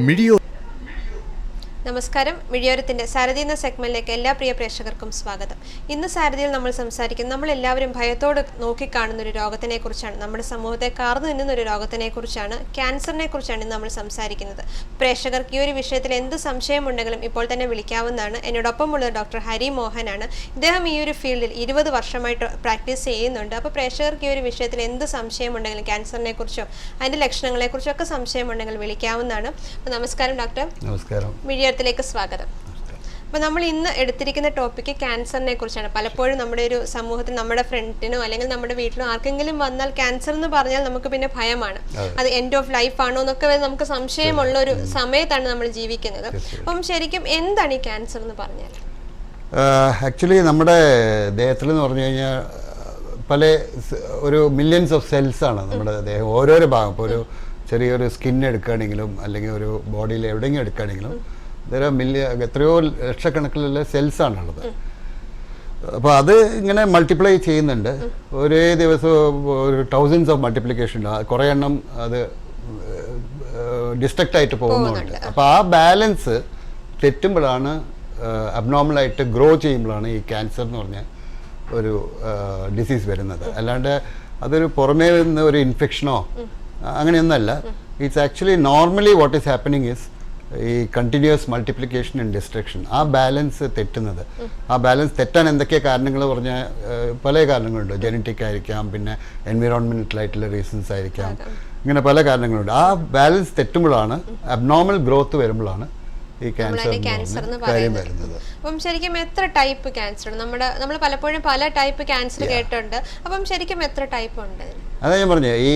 മിഴിയോ നമസ്കാരം. മിഴിയോരത്തിൻ്റെ സാരഥി എന്ന സെഗ്മെന്റിലേക്ക് എല്ലാ പ്രിയ പ്രേക്ഷകർക്കും സ്വാഗതം. ഇന്ന് സാരഥിയിൽ നമ്മൾ സംസാരിക്കുന്നത് നമ്മളെല്ലാവരും ഭയത്തോട് നോക്കിക്കാണുന്ന ഒരു രോഗത്തിനെ കുറിച്ചാണ്. നമ്മുടെ സമൂഹത്തെ കാർന്നു നിന്നുന്ന ഒരു രോഗത്തിനെ കുറിച്ചാണ്, ക്യാൻസറിനെ കുറിച്ചാണ് ഇന്ന് നമ്മൾ സംസാരിക്കുന്നത്. പ്രേക്ഷകർക്ക് ഈ ഒരു വിഷയത്തിൽ എന്ത് സംശയമുണ്ടെങ്കിലും ഇപ്പോൾ തന്നെ വിളിക്കാവുന്നതാണ്. എന്നോടൊപ്പമുള്ളത് ഡോക്ടർ ഹരി മോഹനാണ്. ഇദ്ദേഹം ഈ ഒരു ഫീൽഡിൽ 20 വർഷമായിട്ട് പ്രാക്ടീസ് ചെയ്യുന്നുണ്ട്. അപ്പോൾ പ്രേക്ഷകർക്ക് ഈ ഒരു വിഷയത്തിൽ എന്ത് സംശയമുണ്ടെങ്കിലും ക്യാൻസറിനെ കുറിച്ചോ അതിൻ്റെ ലക്ഷണങ്ങളെക്കുറിച്ചോ ഒക്കെ സംശയമുണ്ടെങ്കിൽ വിളിക്കാവുന്നതാണ്. അപ്പോൾ നമസ്കാരം ഡോക്ടർ. നമസ്കാരം. ത്തിലേക്ക് സ്വാഗതം. അപ്പോൾ നമ്മൾ ഇന്ന് എടുത്തിരിക്കുന്ന ടോപ്പിക്ക് ക്യാൻസറിനെ കുറിച്ചാണ്. പലപ്പോഴും നമ്മുടെ ഒരു സമൂഹത്തിൽ നമ്മുടെ ഫ്രണ്ടിനോ അല്ലെങ്കിൽ നമ്മുടെ വീട്ടിലോ ആർക്കെങ്കിലും വന്നാൽ ക്യാൻസർ എന്ന് പറഞ്ഞാൽ നമുക്ക് പിന്നെ ഭയമാണ്. അത് എൻഡ് ഓഫ് ലൈഫ് ആണോ എന്നൊക്കെ നമുക്ക് സംശയമുള്ള ഒരു സമയത്താണ് നമ്മൾ ജീവിക്കുന്നത്. അപ്പം ശരിക്കും എന്താണ് ഈ ക്യാൻസർ എന്ന് പറഞ്ഞാൽ? ആക്ച്വലി നമ്മുടെ ദേഹത്തിൽ എന്ന് പറഞ്ഞു കഴിഞ്ഞാൽ ഒരു മില്യൺസ് ഓഫ് സെൽസ് ആണ് നമ്മുടെ ദേഹം. ഓരോരോ ഭാഗം, ഇപ്പോൾ ഒരു ചെറിയൊരു സ്കിൻ എടുക്കുകയാണെങ്കിലും അല്ലെങ്കിൽ ഒരു ബോഡിയിൽ എവിടെയെങ്കിലും എടുക്കുകയാണെങ്കിലും എത്രയോ ലക്ഷക്കണക്കിലുള്ള സെൽസാണുള്ളത്. അപ്പോൾ അത് ഇങ്ങനെ മൾട്ടിപ്ലൈ ചെയ്യുന്നുണ്ട്. ഒരേ ദിവസം ഒരു തൗസൻഡ്സ് ഓഫ് മൾട്ടിപ്ലിക്കേഷൻ ഉണ്ട്. കുറേ എണ്ണം അത് ഡിസ്ട്രക്റ്റ് ആയിട്ട് പോകുന്നുണ്ട്. അപ്പോൾ ആ ബാലൻസ് തെറ്റുമ്പോഴാണ്, അബ്നോർമലായിട്ട് ഗ്രോ ചെയ്യുമ്പോഴാണ് ഈ ക്യാൻസർ എന്ന് പറഞ്ഞ ഒരു ഡിസീസ് വരുന്നത്. അല്ലാണ്ട് അതൊരു പുറമേ നിന്ന് ഒരു ഇൻഫെക്ഷനോ അങ്ങനെയൊന്നല്ല. It's actually normally what is happening is ഈ കണ്ടിന്യൂസ് മൾട്ടിപ്ലിക്കേഷൻ ആൻഡ് ഡിസ്ട്രക്ഷൻ, ആ ബാലൻസ് തെറ്റുന്നത്. ആ ബാലൻസ് തെറ്റാൻ എന്തൊക്കെ കാരണങ്ങൾ പറഞ്ഞാൽ പല കാരണങ്ങളുണ്ട്. ജനറ്റിക് ആയിരിക്കാം, പിന്നെ എൻവിറോൺമെൻറ്റലായിട്ടുള്ള റീസൺസ് ആയിരിക്കാം, ഇങ്ങനെ പല കാരണങ്ങളുണ്ട്. ആ ബാലൻസ് തെറ്റുമ്പോഴാണ്, അബ്നോർമൽ ഗ്രോത്ത് വരുമ്പോഴാണ് ഈ ക്യാൻസർ കാര്യം വരുന്നത്. അപ്പം ശരിക്കും എത്ര ടൈപ്പ് ക്യാൻസർ ഉണ്ട്? നമ്മൾ പലപ്പോഴും പല ടൈപ്പ് ക്യാൻസർ കേട്ടിട്ടുണ്ട്. അപ്പം ശരിക്കും എത്ര ടൈപ്പ് ഉണ്ട്? അതാ ഞാൻ പറഞ്ഞു, ഈ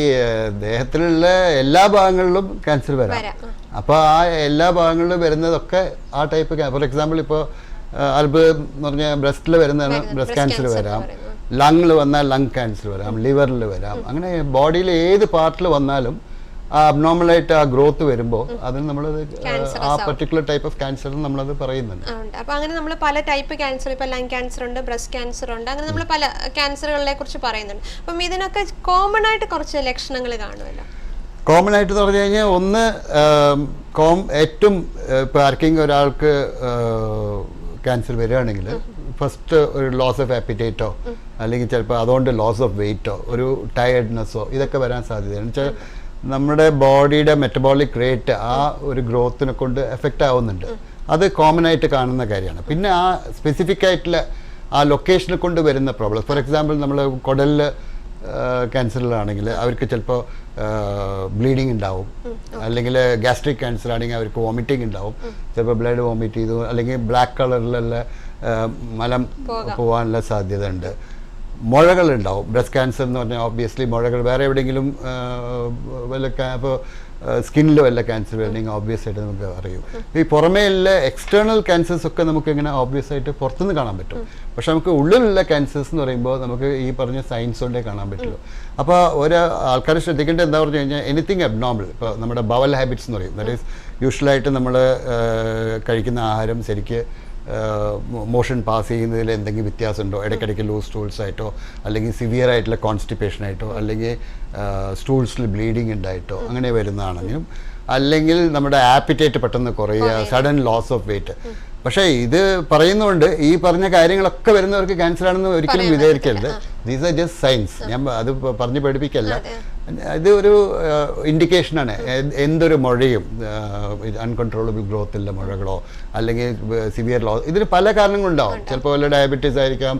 ദേഹത്തിലുള്ള എല്ലാ ഭാഗങ്ങളിലും ക്യാൻസർ വരാം. അപ്പോൾ ആ എല്ലാ ഭാഗങ്ങളിലും വരുന്നതൊക്കെ ആ ടൈപ്പ്. ഫോർ എക്സാമ്പിൾ, ഇപ്പോൾ അത്ഭുതം എന്ന് പറഞ്ഞാൽ ബ്രസ്റ്റിൽ വരുന്നതാണ് ബ്രസ്റ്റ് ക്യാൻസർ വരാം, ലങ്ങിൽ വന്നാൽ ലങ് ക്യാൻസർ വരാം, ലിവറിൽ വരാം. അങ്ങനെ ബോഡിയിൽ ഏത് പാർട്ടിൽ വന്നാലും ആ അബ്നോർമലായിട്ട് ആ ഗ്രോത്ത് വരുമ്പോൾ അതിന് നമ്മളത് ആ പർട്ടിക്കുലർ ടൈപ്പ് ഓഫ് ക്യാൻസർ നമ്മളത് പറയുന്നുണ്ട്. അപ്പോൾ അങ്ങനെ നമ്മൾ പല ടൈപ്പ് ക്യാൻസർ, ഇപ്പോൾ ലങ് ക്യാൻസർ ഉണ്ട്, ബ്രസ്റ്റ് ക്യാൻസർ ഉണ്ട്, അങ്ങനെ നമ്മൾ പല ക്യാൻസറുകളെ കുറിച്ച് പറയുന്നുണ്ട്. അപ്പം ഇതിനൊക്കെ കോമൺ ആയിട്ട് കുറച്ച് ലക്ഷണങ്ങൾ കാണുമല്ലോ. കോമൺ ആയിട്ട് എന്ന് പറഞ്ഞു കഴിഞ്ഞാൽ ഒന്ന്, ഏറ്റവും ഇപ്പോൾ ആർക്കെങ്കിലും ഒരാൾക്ക് ക്യാൻസർ വരികയാണെങ്കിൽ ഫസ്റ്റ് ഒരു ലോസ് ഓഫ് ആപ്പിറ്റൈറ്റോ അല്ലെങ്കിൽ ചിലപ്പോൾ അതുകൊണ്ട് ലോസ് ഓഫ് വെയിറ്റോ ഒരു ടയർഡ്നെസ്സോ ഇതൊക്കെ വരാൻ സാധ്യതയാണ്. വെച്ചാൽ നമ്മുടെ ബോഡിയുടെ മെറ്റബോളിക് റേറ്റ് ആ ഒരു ഗ്രോത്തിനെ കൊണ്ട് എഫക്റ്റ് ആവുന്നുണ്ട്. അത് കോമൺ ആയിട്ട് കാണുന്ന കാര്യമാണ്. പിന്നെ ആ സ്പെസിഫിക് ആയിട്ടുള്ള ആ ലൊക്കേഷനെ കൊണ്ട് വരുന്ന പ്രോബ്ലം. ഫോർ എക്സാമ്പിൾ, നമ്മൾ കുടലിൽ ക്യാൻസറിലാണെങ്കിൽ അവർക്ക് ചിലപ്പോൾ ബ്ലീഡിങ് ഉണ്ടാവും, അല്ലെങ്കിൽ ഗ്യാസ്ട്രിക് ക്യാൻസർ ആണെങ്കിൽ അവർക്ക് വോമിറ്റിംഗ് ഉണ്ടാവും, ചിലപ്പോൾ ബ്ലഡ് വോമിറ്റ് ചെയ്തു, അല്ലെങ്കിൽ ബ്ലാക്ക് കളറിലുള്ള മലം പോകാനുള്ള സാധ്യത ഉണ്ട്. മുഴകളുണ്ടാവും. ബ്രസ്റ്റ് ക്യാൻസർ എന്ന് പറഞ്ഞാൽ ഓബ്വിയസ്ലി മുഴകൾ വേറെ എവിടെയെങ്കിലും വല്ല ഇപ്പോൾ സ്കിന്നിൽ വല്ല ക്യാൻസർ വരണമെങ്കിൽ ഓബ്വിയസ് ആയിട്ട് നമുക്ക് അറിയും. ഈ പുറമേയുള്ള എക്സ്റ്റേണൽ ക്യാൻസേഴ്സ് ഒക്കെ നമുക്ക് ഇങ്ങനെ ഓബ്വിയസ് ആയിട്ട് പുറത്തുനിന്ന് കാണാൻ പറ്റും. പക്ഷെ നമുക്ക് ഉള്ളിലുള്ള ക്യാൻസേഴ്സ് എന്ന് പറയുമ്പോൾ നമുക്ക് ഈ പറഞ്ഞ സയൻസ് കൊണ്ടേ കാണാൻ പറ്റുള്ളൂ. അപ്പോൾ ഒരു ആൾക്കാർ ശ്രദ്ധിക്കേണ്ടത് എന്താ പറഞ്ഞു കഴിഞ്ഞാൽ, എനിത്തിങ് അബ്നോർമൽ, ഇപ്പോൾ നമ്മുടെ ബവൽ ഹാബിറ്റ്സ് എന്ന് പറയും, ദാറ്റ് ഈസ് യൂഷ്വലായിട്ട് നമ്മൾ കഴിക്കുന്ന ആഹാരം ശരിക്ക് മോഷൻ പാസ് ചെയ്യുന്നതിൽ എന്തെങ്കിലും വ്യത്യാസമുണ്ടോ, ഇടയ്ക്കിടയ്ക്ക് ലൂസ് സ്റ്റൂൾസ് ആയിട്ടോ അല്ലെങ്കിൽ സിവിയർ ആയിട്ടുള്ള കോൺസ്റ്റിപ്പേഷൻ ആയിട്ടോ അല്ലെങ്കിൽ സ്റ്റൂൾസിൽ ബ്ലീഡിങ് ഉണ്ടായിട്ടോ അങ്ങനെ വരുന്നതാണെങ്കിലും, അല്ലെങ്കിൽ നമ്മുടെ ആപ്പിറ്റൈറ്റ് പെട്ടെന്ന് കുറയുക, സഡൻ ലോസ് ഓഫ് വെയിറ്റ്. പക്ഷേ ഇത് പറയുന്നതുകൊണ്ട് ഈ പറഞ്ഞ കാര്യങ്ങളൊക്കെ വരുന്നവർക്ക് ക്യാൻസർ ആണെന്ന് ഒരിക്കലും വിചാരിക്കരുത്. These are just science. ഞാൻ അത് പറഞ്ഞ് പഠിപ്പിക്കല്ല. ഇത് ഒരു ഇൻഡിക്കേഷനാണ്. എന്തൊരു മുഴയും അൺകൺട്രോളബിൾ ഗ്രോത്തുള്ള മുഴകളോ അല്ലെങ്കിൽ സിവിയർ ലോസ്, ഇതിന് പല കാരണങ്ങളുണ്ടാവും. ചിലപ്പോൾ വല്ല ഡയബറ്റീസ് ആയിരിക്കാം,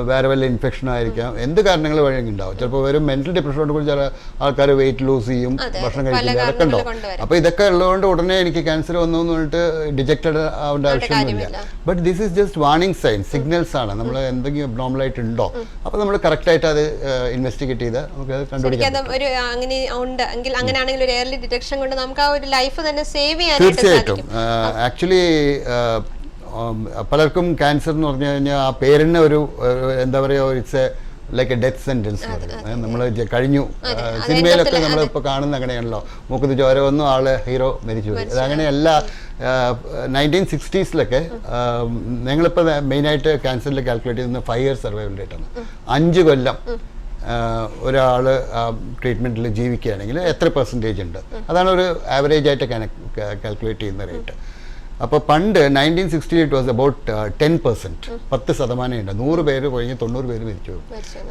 വേറെ വല്ല ഇൻഫെക്ഷൻ ആയിരിക്കാം, എന്ത് കാരണങ്ങൾ വഴി ഉണ്ടാവും. ചിലപ്പോൾ ഒരു മെന്റൽ ഡിപ്രഷനോട് കൂടി ചില ആൾക്കാർ വെയിറ്റ് ലൂസ് ചെയ്യും, ഭക്ഷണം കഴിക്കില്ല, അതൊക്കെ ഉണ്ടാവും. അപ്പോൾ ഇതൊക്കെ ഉള്ളതുകൊണ്ട് ഉടനെ എനിക്ക് ക്യാൻസർ വന്നു എന്ന് പറഞ്ഞിട്ട് ഡിജക്റ്റഡ് ആവേണ്ട ആവശ്യമൊന്നുമില്ല. But this is just warning sign, signals ആണ്. നമ്മൾ എന്തെങ്കിലും അബ്നോർമലായിട്ട് ഉണ്ടോ, അപ്പോൾ നമ്മൾ കറക്റ്റായിട്ട് അത് ഇൻവെസ്റ്റിഗേറ്റ് ചെയ്ത് നമുക്ക് കണ്ടുപിടിക്കാം. അങ്ങനെയാണെങ്കിൽ ഒരു ഏർലി ഡിറ്റക്ഷൻ കൊണ്ട് നമുക്ക് ആ ഒരു ലൈഫ് തന്നെ സേവ് ചെയ്യാൻ തീർച്ചയായിട്ടും. ആക്ച്വലി പലർക്കും ക്യാൻസർ എന്ന് പറഞ്ഞു കഴിഞ്ഞാൽ ആ പേരിന് ഒരു എന്താ പറയുക, it's like A death sentence എന്ന് പറയും. നമ്മൾ കഴിഞ്ഞു. സിനിമയിലൊക്കെ നമ്മളിപ്പോൾ കാണുന്ന അങ്ങനെയാണല്ലോ, മൂക്കുത്തി ചോര വന്നു, ആള് ഹീറോ മരിച്ചു പോയി. അതങ്ങനെയല്ല. 1960s ഞങ്ങളിപ്പോൾ മെയിനായിട്ട് ക്യാൻസറിൽ കാൽക്കുലേറ്റ് ചെയ്യുന്ന 5 year സർവൈവൽ റേറ്റാണ്. 5 കൊല്ലം ഒരാൾ ട്രീറ്റ്മെൻറ്റിൽ ജീവിക്കുകയാണെങ്കിൽ എത്ര പെർസെൻറ്റേജ് ഉണ്ട്, അതാണ് ഒരു ആവറേജ് ആയിട്ട് കാൽക്കുലേറ്റ് ചെയ്യുന്ന റേറ്റ്. അപ്പോൾ പണ്ട് 1960 ഇറ്റ് വാസ് അബൌട്ട് 10%, 10% ഉണ്ട്. 100 പേര് കഴിഞ്ഞ് 90 പേര് മരിച്ചു.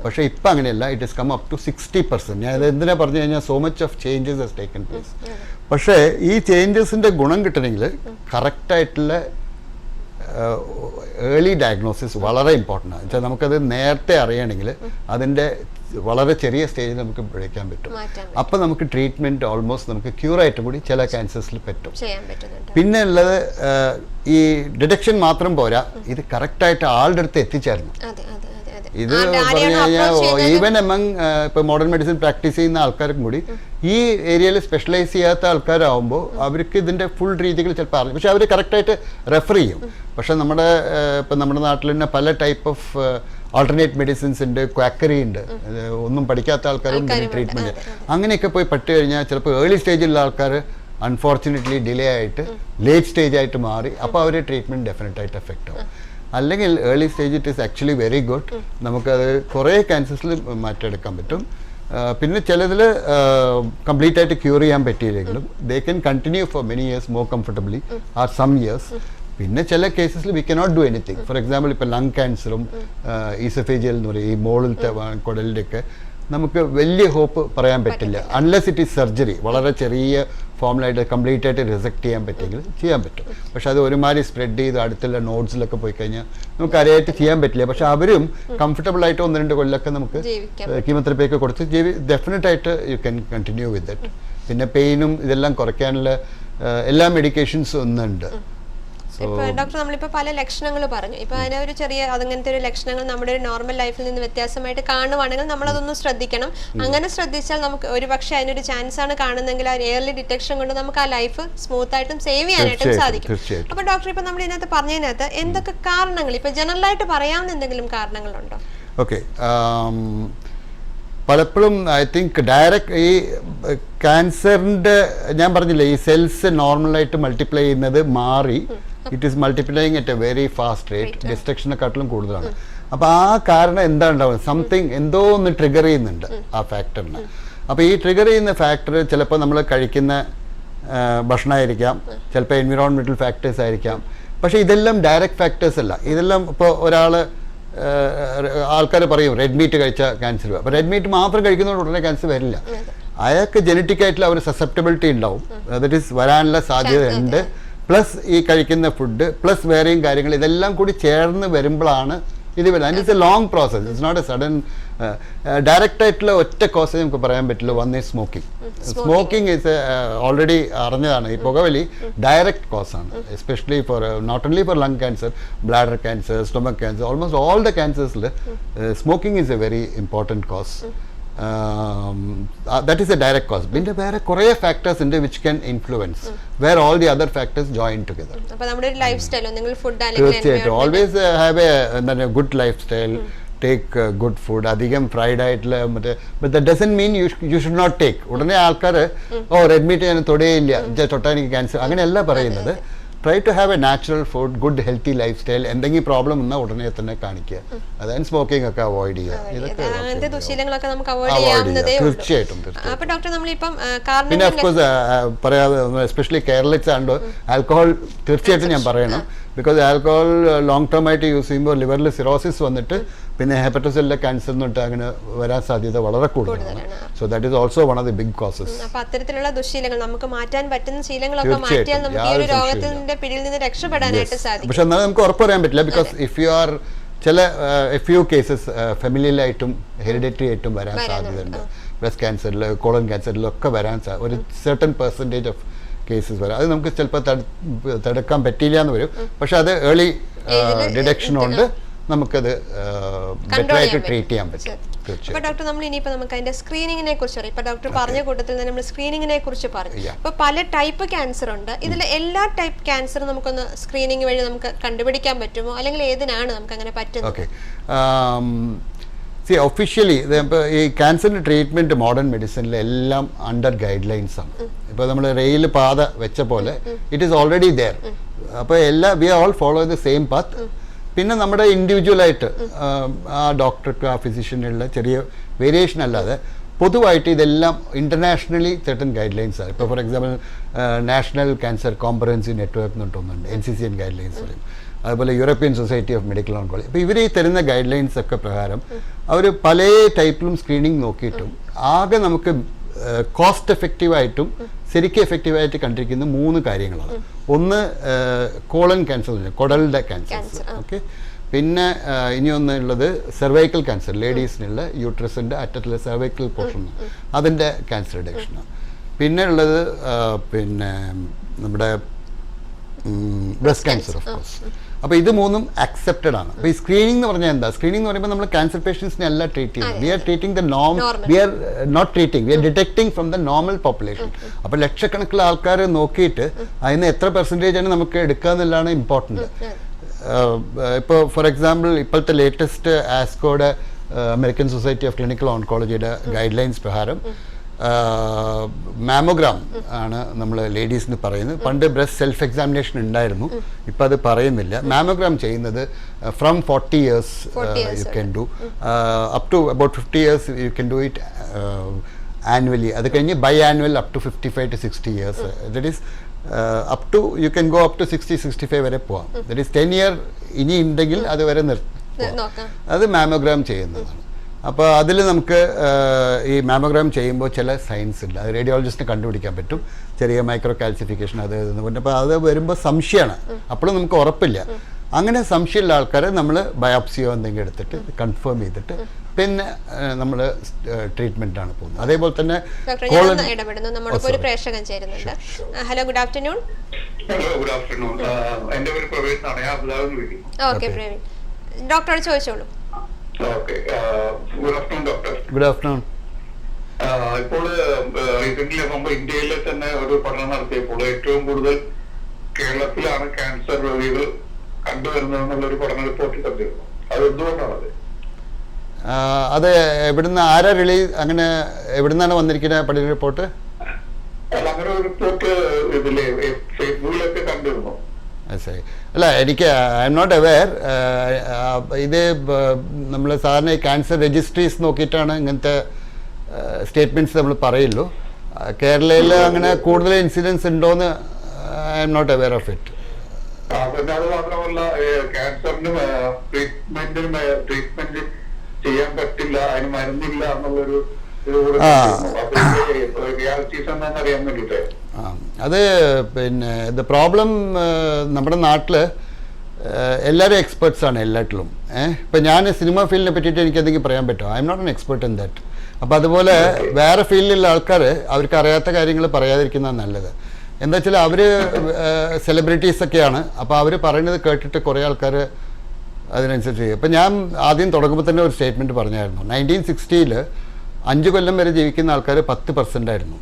പക്ഷേ ഇപ്പം അങ്ങനെയല്ല, it is come up to 60%. ഞാൻ അത് എന്തിനാ പറഞ്ഞു കഴിഞ്ഞാൽ so much of changes has taken place. പക്ഷേ ഈ ചേഞ്ചസിൻ്റെ ഗുണം കിട്ടണമെങ്കിൽ കറക്റ്റായിട്ടുള്ള ഏർലി ഡയഗ്നോസിസ് വളരെ ഇമ്പോർട്ടൻ്റ് ആണ്. വെച്ചാൽ നമുക്കത് നേരത്തെ അറിയണമെങ്കിൽ അതിൻ്റെ വളരെ ചെറിയ സ്റ്റേജിൽ നമുക്ക് പിടിക്കാൻ പറ്റും. അപ്പം നമുക്ക് ട്രീറ്റ്മെൻറ്റ് ഓൾമോസ്റ്റ് നമുക്ക് ക്യൂറായിട്ടും കൂടി ചില ക്യാൻസേഴ്സിൽ പറ്റും. പിന്നെ ഉള്ളത് ഈ ഡിറ്റക്ഷൻ മാത്രം പോരാ, ഇത് കറക്റ്റായിട്ട് ആളുടെ അടുത്ത് എത്തിച്ചേരണം. ഇത് പറഞ്ഞു കഴിഞ്ഞാൽ ഈവൻ എമംഗ് ഇപ്പോൾ മോഡേൺ മെഡിസിൻ പ്രാക്ടീസ് ചെയ്യുന്ന ആൾക്കാർക്കും കൂടി ഈ ഏരിയയിൽ സ്പെഷ്യലൈസ് ചെയ്യാത്ത ആൾക്കാരാകുമ്പോൾ അവർക്ക് ഇതിൻ്റെ ഫുൾ രീതികൾ ചിലപ്പോൾ അറിയും. പക്ഷെ അവർ കറക്റ്റായിട്ട് റെഫർ ചെയ്യും. പക്ഷെ ഇപ്പം നമ്മുടെ നാട്ടിൽ തന്നെ പല ടൈപ്പ് ഓഫ് ആൾട്ടർനേറ്റ് മെഡിസിൻസ് ഉണ്ട്, ക്വാക്കറി ഉണ്ട്, ഒന്നും പഠിക്കാത്ത ആൾക്കാരും ട്രീറ്റ്മെൻറ്റ് അങ്ങനെയൊക്കെ പോയി പെട്ട് കഴിഞ്ഞാൽ ചിലപ്പോൾ ഏർലി സ്റ്റേജിലുള്ള ആൾക്കാർ അൺഫോർച്ചുനേറ്റ്ലി ഡിലേ ആയിട്ട് ലേറ്റ് സ്റ്റേജ് ആയിട്ട് മാറി. അപ്പോൾ അവർ ട്രീറ്റ്മെൻറ്റ് ഡെഫിനറ്റായിട്ട് എഫക്റ്റ് ആവും. അല്ലെങ്കിൽ early stage it is actually very good. നമുക്കത് കുറേ ക്യാൻസേഴ്സിൽ മാറ്റിയെടുക്കാൻ പറ്റും. പിന്നെ ചിലതിൽ കംപ്ലീറ്റ് ആയിട്ട് ക്യൂർ ചെയ്യാൻ പറ്റിയില്ലെങ്കിലും they can continue for many years more comfortably or some years. പിന്നെ ചില കേസസിൽ we cannot do anything. For example ഇപ്പോൾ ലങ് ക്യാൻസറും ഈസോഫേജിയൽ എന്ന് പറയും, ഈ മോളിലത്തെ കുടലിൻ്റെയൊക്കെ നമുക്ക് വലിയ ഹോപ്പ് പറയാൻ പറ്റില്ല അൺലെസ് ഇറ്റ് ഈസ് സർജറി. വളരെ ചെറിയ ഫോമിലായിട്ട് കംപ്ലീറ്റ് ആയിട്ട് റിസെക്ട് ചെയ്യാൻ പറ്റുമെങ്കിൽ ചെയ്യാൻ പറ്റും. പക്ഷെ അത് ഒരുമാതിരി സ്പ്രെഡ് ചെയ്ത് അടുത്തുള്ള നോഡ്സിലൊക്കെ പോയി കഴിഞ്ഞാൽ നമുക്ക് അറിയായിട്ട് ചെയ്യാൻ പറ്റില്ല. പക്ഷെ അവരും കംഫർട്ടബിൾ ആയിട്ട് 1-2 കൊല്ലമൊക്കെ നമുക്ക് കീമോതെറാപ്പിയൊക്കെ കൊടുത്ത് ഡെഫിനറ്റായിട്ട് you can continue with it. പിന്നെ പെയിനും ഇതെല്ലാം കുറയ്ക്കാനുള്ള എല്ലാ മെഡിക്കേഷൻസും ഒന്നുണ്ട്. ഇപ്പൊ ഡോക്ടർ നമ്മളിപ്പോ പല ലക്ഷണങ്ങൾ പറഞ്ഞു. ഇപ്പൊ അതിനെ ഒരു ചെറിയ അങ്ങനത്തെ ഒരു ലക്ഷണങ്ങൾ നമ്മുടെ ഒരു നോർമൽ ലൈഫിൽ നിന്ന് വ്യത്യാസമായിട്ട് കാണുവാണെങ്കിൽ നമ്മളതൊന്നും ശ്രദ്ധിക്കണം. അങ്ങനെ ശ്രദ്ധിച്ചാൽ നമുക്ക് ഒരു പക്ഷേ അതിനൊരു ചാൻസ് ആണ് കാണുന്നെങ്കിൽ ആ ഏർലി ഡിറ്റക്ഷൻ കൊണ്ട് നമുക്ക് ആ ലൈഫ് സ്മൂത്ത് ആയിട്ടും സേവ് ചെയ്യാനായിട്ടും സാധിക്കും. അപ്പൊ ഡോക്ടർ ഇപ്പൊ നമ്മൾ ഇതിനകത്ത് പറഞ്ഞതിനകത്ത് എന്തൊക്കെ കാരണങ്ങൾ ഇപ്പൊ ജനറൽ ആയിട്ട് പറയാവുന്ന എന്തെങ്കിലും കാരണങ്ങളുണ്ടോ? ഓക്കെ, പലപ്പോഴും ഐ തിങ്ക് ഡയറക്റ്റ് ഈ ക്യാൻസറിൻ്റെ ഞാൻ പറഞ്ഞില്ലേ ഈ സെൽസ് നോർമലായിട്ട് മൾട്ടിപ്ലൈ ചെയ്യുന്നത് മാറി it is multiplying at a very fast rate, ഡിസ്ട്രക്ഷനെക്കാട്ടിലും കൂടുതലാണ്. അപ്പോൾ ആ കാരണം എന്താ ഉണ്ടാവുന്നത്, സംതിങ് എന്തോ ഒന്ന് ട്രിഗർ ചെയ്യുന്നുണ്ട് ആ ഫാക്ടറിന്. അപ്പോൾ ഈ ട്രിഗർ ചെയ്യുന്ന ഫാക്ടർ ചിലപ്പോൾ നമ്മൾ കഴിക്കുന്ന ഭക്ഷണമായിരിക്കാം, ചിലപ്പോൾ എൻവിറോൺമെൻറ്റൽ ഫാക്ടേഴ്സ് ആയിരിക്കാം. പക്ഷേ ഇതെല്ലാം ഡയറക്റ്റ് ഫാക്ടേഴ്സ് അല്ല. ഇതെല്ലാം ഇപ്പോൾ ആൾക്കാർ പറയും റെഡ് മീറ്റ് കഴിച്ചാൽ ക്യാൻസർ വരും. അപ്പോൾ റെഡ് മീറ്റ് മാത്രം കഴിക്കുന്നതുകൊണ്ട് ഉടനെ ക്യാൻസർ വരില്ല. അയാൾക്ക് ജനറ്റിക് ആയിട്ടുള്ള ഒരു സസെപ്റ്റബിലിറ്റി ഉണ്ടാവും, ദാറ്റ് ഈസ് വരാനുള്ള സാധ്യത ഉണ്ട്. പ്ലസ് ഈ കഴിക്കുന്ന ഫുഡ് പ്ലസ് വേറെയും കാര്യങ്ങൾ ഇതെല്ലാം കൂടി ചേർന്ന് വരുമ്പോഴാണ് ഇത് വരുന്നത്. And it's a long process, it's not a sudden direct ആയിട്ടുള്ള ഒറ്റ കോസ് നമുക്ക് പറയാൻ പറ്റില്ല. One is smoking. Smoking is already അറിഞ്ഞതാണ്, ഈ പുകവലി ഡയറക്റ്റ് കോസാണ്, especially for not only for lung cancer, bladder cancer, stomach cancer, almost all the ക്യാൻസേഴ്സിൽ smoking is a very important cause. That is a direct cause. പിന്നെ വേറെ കുറേ factors ഉണ്ട് which can influence where all the other factors join together. അപ്പോൾ നമ്മുടെ ഒരു life style നിങ്ങൾ food അല്ലെങ്കിൽ തീർച്ചയായിട്ടും always have a good life style, take good food. അധികം ഫ്രൈഡ് ആയിട്ടുള്ള മറ്റേ but that doesn't mean you should not take. ഉടനെ ആൾക്കാർ റെഡ് മീറ്റ് ഞാൻ തൊടേയില്ല, തൊട്ടാൽ എനിക്ക് ക്യാൻസർ, അങ്ങനെയല്ല പറയുന്നത്. Try to have a natural food, good healthy life style. എന്തെങ്കിലും പ്രോബ്ലം വന്നാൽ ഉടനെ തന്നെ കാണിക്കുക. അതായത് സ്മോക്കിംഗ് ഒക്കെ അവോയ്ഡ് ചെയ്യുക. ഇതൊക്കെ തീർച്ചയായിട്ടും. പിന്നെ അഫ്കോഴ്സ് പറയാതെ എസ്പെഷ്യലി കേരളത്തിൽ ആണ്ട് ആൽക്കഹോൾ തീർച്ചയായിട്ടും ഞാൻ പറയണം. ബിക്കോസ് ആൽക്കഹോൾ ലോങ് ടേം ആയിട്ട് യൂസ് ചെയ്യുമ്പോൾ ലിവറിൽ സിറോസിസ് വന്നിട്ട് പിന്നെ ഹെപ്പറ്റോസെല്ലിലെ ക്യാൻസർ എന്നിട്ട് അങ്ങനെ വരാൻ സാധ്യത വളരെ കൂടുതലാണ്. So that is also one of the big causes. അപ്പോൾ അത്തരത്തിലുള്ള ദുശീലങ്ങൾ നമുക്ക് മാറ്റാൻ പറ്റുന്ന ശീലങ്ങളൊക്കെ മാറ്റിയാൽ നമുക്ക് ഈ ഒരു രോഗത്തിന്റെ പിടിയിൽ നിന്ന് രക്ഷപ്പെടാനായിട്ട് സാധിക്കും. പക്ഷെ എന്നാൽ നമുക്ക് ഉറപ്പ് പറയാൻ പറ്റില്ല. ബിക്കോസ് ഇഫ് യു ആർ ചില ഫ്യൂ കേസസ് ഫെമിലിയലായിട്ടും ഹെറിഡിറ്ററി ആയിട്ടും വരാൻ സാധ്യതയുണ്ട്. ബ്രസ്റ്റ് ക്യാൻസറിൽ, കോളൻ ക്യാൻസറിലൊക്കെ വരാൻ ഒരു സെർട്ടൺ പെർസെൻറ്റേജ് ഓഫ് കേസസ് വരാം. അത് നമുക്ക് ചിലപ്പോൾ തടുക്കാൻ പറ്റില്ല എന്ന് വരും. പക്ഷെ അത് ഏർലി ഡിറ്റക്ഷൻ കൊണ്ട് നമുക്കത് ബെറ്റർ ആയിട്ട് ട്രീറ്റ് ചെയ്യാൻ പറ്റും. അപ്പോൾ ഡോക്ടർ നമ്മൾ ഇനിയിപ്പോൾ നമുക്ക് അതിന്റെ സ്ക്രീനിങ്ങിനെ കുറിച്ച് അറിയാം. ഇപ്പോൾ ഡോക്ടർ പറഞ്ഞ കൂട്ടത്തിൽ തന്നെ നമ്മൾ സ്ക്രീനിങ്ങിനെ കുറിച്ച് പറഞ്ഞു. ഇപ്പോൾ പല ടൈപ്പ് ക്യാൻസർ ഉണ്ട്. ഇതിൽ എല്ലാ ടൈപ്പ് ക്യാൻസറും നമുക്കൊന്ന് സ്ക്രീനിങ് വഴി നമുക്ക് കണ്ടുപിടിക്കാൻ പറ്റുമോ, അല്ലെങ്കിൽ ഏതിനാണ് നമുക്ക് അങ്ങനെ പറ്റുന്നത്? ഓക്കെ, ഒഫീഷ്യലി ഈ ക്യാൻസറിൻ്റെ ട്രീറ്റ്മെൻറ്റ് മോഡേൺ മെഡിസിനിൽ എല്ലാം അണ്ടർ ഗൈഡ് ലൈൻസ് ആണ്. ഇപ്പോൾ നമ്മൾ റെയിൽ പാത വെച്ച പോലെ ഇറ്റ് ഈസ് ഓൾറെഡി ദെയർ. അപ്പോൾ we are all follow the same path. പിന്നെ നമ്മുടെ ഇൻഡിവിജ്വലായിട്ട് ആ ഡോക്ടർക്ക്, ആ ഫിസിഷ്യനുള്ള ചെറിയ വേരിയേഷൻ അല്ലാതെ പൊതുവായിട്ട് ഇതെല്ലാം ഇൻ്റർനാഷണലി certain ഗൈഡ് ലൈൻസ് ആണ്. ഇപ്പോൾ for example national cancer comprehensive network എന്ന് പറഞ്ഞിട്ടുണ്ട്, NCCN ഗൈഡ് ലൈൻസ് പറയും. അതുപോലെ European society of medical oncology. അപ്പോൾ ഇവർ ഈ തരുന്ന ഗൈഡ് ലൈൻസ് ഒക്കെ പ്രകാരം അവർ പല ടൈപ്പിലും സ്ക്രീനിങ് നോക്കിയിട്ടും ആകെ നമുക്ക് കോസ്റ്റ് എഫക്റ്റീവായിട്ടും ശരിക്കും എഫക്റ്റീവായിട്ട് കണ്ടിരിക്കുന്ന 3 കാര്യങ്ങളാണ്. ഒന്ന് കോളൻ ക്യാൻസർ, കുടലിൻ്റെ ക്യാൻസർ. ഓക്കെ. പിന്നെ ഇനിയൊന്ന് ഉള്ളത് സെർവൈക്കൽ ക്യാൻസർ, ലേഡീസിനുള്ള യൂട്രസിൻ്റെ അറ്റത്തിലെ സെർവൈക്കൽ പോർഷൻ, അതിൻ്റെ ക്യാൻസർ റിഡക്ഷനാണ്. പിന്നെ ഉള്ളത് പിന്നെ നമ്മുടെ ബ്രസ്റ്റ് ക്യാൻസർ ഓഫ് കോഴ്സ്. അപ്പോൾ ഇത് 3ഉം അക്സെപ്റ്റഡ് ആണ്. അപ്പോൾ ഈ സ്ക്രീനിങ് എന്ന് പറഞ്ഞാൽ എന്താ? സ്ക്രീനിങ് എന്ന് പറയുമ്പോൾ നമ്മൾ ക്യാൻസർ പേഷ്യൻസിനെ അല്ല ട്രീറ്റ് ചെയ്യുന്നത്. We are treating the we are not treating, we are detecting from the normal population. അപ്പോൾ ലക്ഷക്കണക്കിലുള്ള ആൾക്കാർ നോക്കിയിട്ട് അതിന് എത്ര പെർസെൻറ്റേജ് ആണ് നമുക്ക് എടുക്കുക എന്നുള്ളതാണ് ഇമ്പോർട്ടൻറ്റ്. ഇപ്പോൾ ഫോർ എക്സാമ്പിൾ ഇപ്പോഴത്തെ ലേറ്റസ്റ്റ് ആസ്കോയുടെ അമേരിക്കൻ സൊസൈറ്റി ഓഫ് ക്ലിനിക്കൽ ഓൺകോളജിയുടെ ഗൈഡ് ലൈൻസ് പ്രകാരം മാമോഗ്രാം ആണ് നമ്മൾ ലേഡീസിന് പറയുന്നത്. പണ്ട് ബ്രസ്റ്റ് സെൽഫ് എക്സാമിനേഷൻ ഉണ്ടായിരുന്നു, ഇപ്പം അത് പറയുന്നില്ല. മാമോഗ്രാം ചെയ്യുന്നത് from 40 years you can do up to about 50 years you can do it annually. അത് കഴിഞ്ഞ് biannual up to 55 to 60 years. That is up to you can go up to 60-65 വരെ പോവാം. That is 10 year ഇനി ഉണ്ടെങ്കിൽ അത് വരെ അത് mammogram ചെയ്യുന്നതാണ്. അപ്പോൾ അതിൽ നമുക്ക് ഈ മാമോഗ്രാം ചെയ്യുമ്പോൾ ചില സയൻസ് ഉണ്ട്, അത് റേഡിയോളജിസ്റ്റിനെ കണ്ടുപിടിക്കാൻ പറ്റും. ചെറിയ മൈക്രോ കാൽസിഫിക്കേഷൻ അത് എന്ന് പറഞ്ഞാൽ അപ്പോൾ അത് വരുമ്പോൾ സംശയമാണ്, അപ്പോഴും നമുക്ക് ഉറപ്പില്ല. അങ്ങനെ സംശയമുള്ള ആൾക്കാരെ നമ്മൾ ബയോപ്സിയോ എന്തെങ്കിലും എടുത്തിട്ട് കൺഫേം ചെയ്തിട്ട് പിന്നെ നമ്മൾ ട്രീറ്റ്മെൻറ്റാണ് പോകുന്നത്. അതേപോലെ തന്നെ ഇടപെടുന്നു. നമ്മളിപ്പോൾ ഒരു പ്രേക്ഷകൻ ചേരുന്നുണ്ട്. Hello, good afternoon. Good afternoon. എൻ്റെ പേര് പ്രവീൺ എന്നാണ്, ഞാൻ അബുദാബിയിൽ വിളിക്കുന്നു. ഓക്കെ പ്രവീൺ, ഡോക്ടറോട് ചോദിച്ചോളൂ. Okay, good afternoon doctor. Good afternoon. ഇപ്പോൾ റീസെന്റ് നമ്മൾ ഇന്ത്യയിൽ തന്നെ ഒരു പഠനം നടത്തിയപ്പോൾ ഏറ്റവും കൂടുതൽ കേരളത്തിലാണ് ക്യാൻസർ രോഗികൾ കണ്ടുവരുന്നതെന്നുള്ളൊരു പഠന റിപ്പോർട്ട് കണ്ടിരുന്നു. അത് എന്തുകൊണ്ടാണത്? അത് എവിടുന്ന് ആരാ അങ്ങനെ എവിടുന്നാണ് വന്നിരിക്കുന്ന പഠന റിപ്പോർട്ട്? അങ്ങനെ ഒരു റിപ്പോർട്ട് ഇതില് ഫേസ്ബുക്കിലൊക്കെ കണ്ടിരുന്നു. ശരി. അല്ല, എനിക്ക് ഐ എം നോട്ട് അവെയർ. ഇത് നമ്മൾ സാധാരണ ക്യാൻസർ രജിസ്ട്രീസ് നോക്കിയിട്ടാണ് ഇങ്ങനത്തെ സ്റ്റേറ്റ്മെൻറ്റ്സ് നമ്മൾ പറയുള്ളൂ. കേരളയിൽ അങ്ങനെ കൂടുതൽ ഇൻസിഡൻസ് ഉണ്ടോയെന്ന് I'm not aware of it. പിന്നെ അത് മാത്രമല്ല, ക്യാൻസറിന് ട്രീറ്റ്മെന്റ് ചെയ്യാൻ പറ്റില്ല, അതിന് മരുന്നില്ല എന്നുള്ളൊരു അറിയാൻ വേണ്ടിട്ട്. അത് പിന്നെ ദ പ്രോബ്ലം നമ്മുടെ നാട്ടിൽ എല്ലാവരും എക്സ്പെർട്സാണ് എല്ലാറ്റിലും. ഇപ്പം ഞാൻ സിനിമ ഫീൽഡിനെ പറ്റിയിട്ട് എനിക്ക് എന്തെങ്കിലും പറയാൻ പറ്റുമോ? I'm not an expert in that. അപ്പോൾ അതുപോലെ വേറെ ഫീൽഡിലുള്ള ആൾക്കാർ അവർക്ക് അറിയാത്ത കാര്യങ്ങൾ പറയാതിരിക്കുന്നതാണ് നല്ലത്. എന്താ വെച്ചാൽ അവർ സെലിബ്രിറ്റീസൊക്കെയാണ്, അപ്പോൾ അവർ പറയുന്നത് കേട്ടിട്ട് കുറേ ആൾക്കാർ അതിനനുസരിച്ച് ചെയ്യും. ഇപ്പം ഞാൻ ആദ്യം തുടങ്ങുമ്പോൾ തന്നെ ഒരു സ്റ്റേറ്റ്മെൻറ്റ് പറഞ്ഞായിരുന്നു. 1960 5 കൊല്ലം വരെ ജീവിക്കുന്ന ആൾക്കാർ 10% ആയിരുന്നു.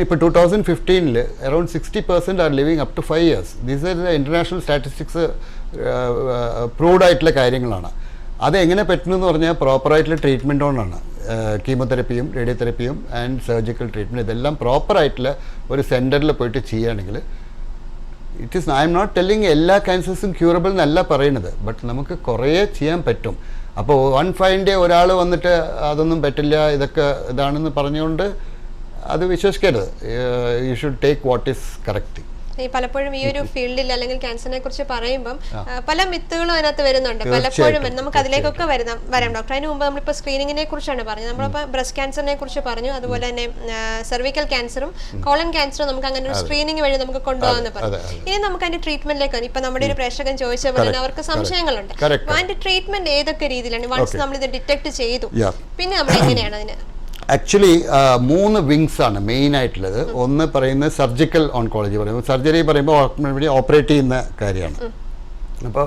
ഇപ്പോൾ 2015 around 60% are living up to 5 years. These are the international statistics proved ആയിട്ടുള്ള കാര്യങ്ങളാണ്. അതെങ്ങനെ പറ്റുന്നതെന്ന് പറഞ്ഞാൽ പ്രോപ്പറായിട്ടുള്ള ട്രീറ്റ്മെൻറ്റ് കൊണ്ടാണ്. കീമോതെറപ്പിയും റേഡിയോതെറപ്പിയും ആൻഡ് സർജിക്കൽ ട്രീറ്റ്മെൻറ്റ് ഇതെല്ലാം പ്രോപ്പറായിട്ടുള്ള ഒരു സെൻറ്ററിൽ പോയിട്ട് ചെയ്യുകയാണെങ്കിൽ it is I'm not telling എല്ലാ ക്യാൻസേഴ്സും ക്യൂറബിൾ എന്നല്ല പറയുന്നത്, ബട്ട് നമുക്ക് കുറേ ചെയ്യാൻ പറ്റും. അപ്പോൾ 1 fine day ഒരാൾ വന്നിട്ട് അതൊന്നും പറ്റില്ല, ഇതൊക്കെ ഇതാണെന്ന് പറഞ്ഞുകൊണ്ട് അത് വിശ്വസിക്കരുത്. You should take what is correct. പലപ്പോഴും ഈ ഒരു ഫീൽഡിൽ അല്ലെങ്കിൽ ക്യാൻസറിനെ കുറിച്ച് പറയുമ്പം പല മിത്തുകളും അതിനകത്ത് വരുന്നുണ്ട്. പലപ്പോഴും നമുക്ക് അതിലേക്കൊക്കെ വരാം ഡോക്ടർ. അതിന് മുമ്പ് നമ്മളിപ്പോൾ സ്ക്രീനിങ്ങിനെ കുറിച്ചാണ് പറഞ്ഞത്. നമ്മളിപ്പോൾ ബ്രസ്റ്റ് ക്യാൻസറിനെ കുറിച്ച് പറഞ്ഞു, അതുപോലെ തന്നെ സെർവിക്കൽ ക്യാൻസറും കോളൻ ക്യാൻസറും നമുക്ക് അങ്ങനെ ഒരു സ്ക്രീനിങ് വഴി നമുക്ക് കൊണ്ടുപോകാമെന്ന് പറഞ്ഞു. ഇനി നമുക്ക് അതിന്റെ ട്രീറ്റ്മെന്റിലേക്ക്, ഇപ്പൊ നമ്മുടെ ഒരു പ്രേക്ഷകൻ ചോദിച്ച പോലെ അവർക്ക് സംശയങ്ങളുണ്ട്. അതിന്റെ ട്രീറ്റ്മെന്റ് ഏതൊക്കെ രീതിയിലാണ്? വൺസ് നമ്മൾ ഇത് ഡിറ്റക്ട് ചെയ്തു, പിന്നെ നമ്മൾ എങ്ങനെയാണ് അതിന്? ആക്ച്വലി 3 വിങ്സ് ആണ് മെയിൻ ആയിട്ടുള്ളത്. ഒന്ന് പറയുന്നത് സർജിക്കൽ ഓൺകോളജി പറയുമ്പോൾ, സർജറി പറയുമ്പോൾ ഓപ്പറേറ്റ് ചെയ്യുന്ന കാര്യമാണ്. അപ്പോൾ